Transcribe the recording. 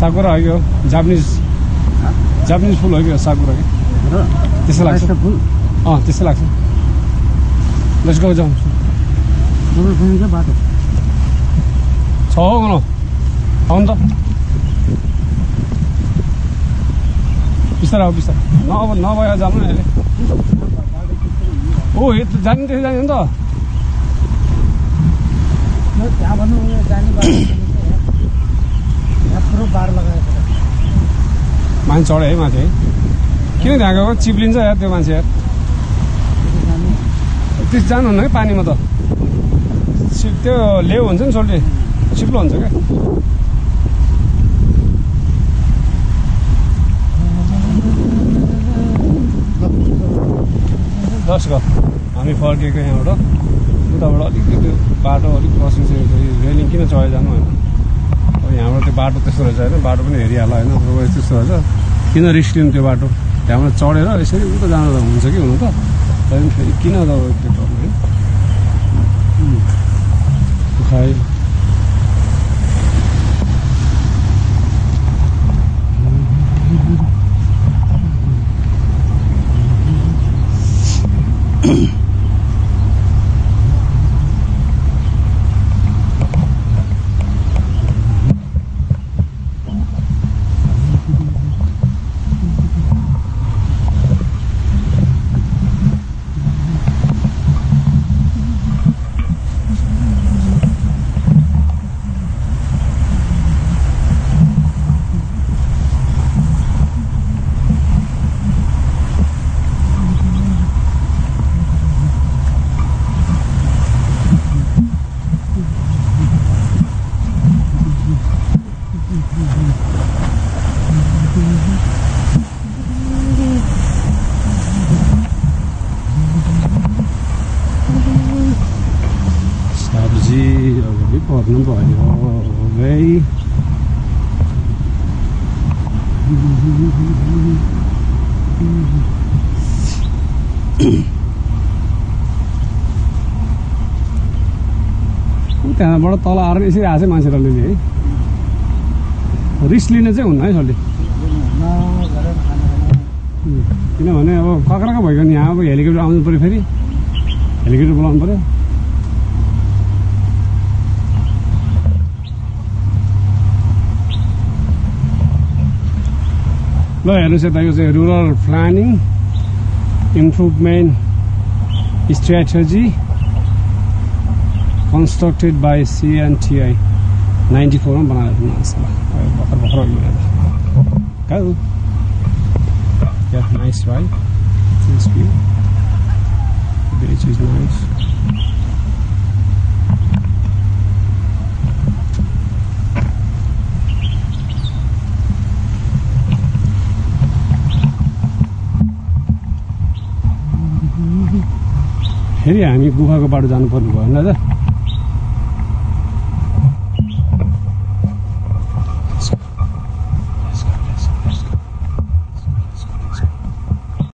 साकुरा हो कि जापानिज फुल हो कि साकुरा कि त्यस्तो लाग्छ त्यस्तै लाग्छ लेट्स गो जाउँ बाटो छ हो न आउनु त बिस्तारै अब बिस्तारै नभए जानु न अहिले ओ यो त जाने त्यसो जाने त त्यहाँ भन्नु जाने बाटो पुरो बार लगाएको मान्छे चढ्यो है माथि है किन त्यहाँ गएको चिप्लिन्छ यार त्यो मान्छे यार त्यस जानुहुन्न है पानीमा त त्यो लेउ हुन्छ नि सोल्टी चिप्लो हुन्छ क्या दसको हामी फर्किएको यहाँबाट उताबाट अलिकति त्यो बाटो अलिक क्रसिङ रेलिङ किन चढेर जानु होइन अब यहाँबाट त्यो बाटो त्यस्तो रहेछ होइन बाटो पनि हेरिहाल्ला होइन त्यस्तो रहेछ किन रिस्क लिनु त्यो बाटो त्यहाँबाट चढेर यसरी उता जानु त हुन्छ कि हुनु त तर फेरि किन त त्यो गर्नु है खाइ पर्नु पर्यो भाइ त्यहाँबाट तल आएर यसरी आएछ मान्छेहरूले है रिस्क लिने चाहिँ हुन्न है सरले किनभने अब कक्राको भइगयो नि यहाँ अब हेलिकप्टर आउनु पऱ्यो फेरि हेलिकप्टर बोलाउनु पऱ्यो ल हेर्नुहोस् यता यो चाहिँ rural planning improvement strategy constructed by CNTI 94 मा बनाएको भर्खर Yeah, nice, right? This view. The beach is nice. फेरि हामी गुफाको बाटो जानुपर्ने भयो होइन दादा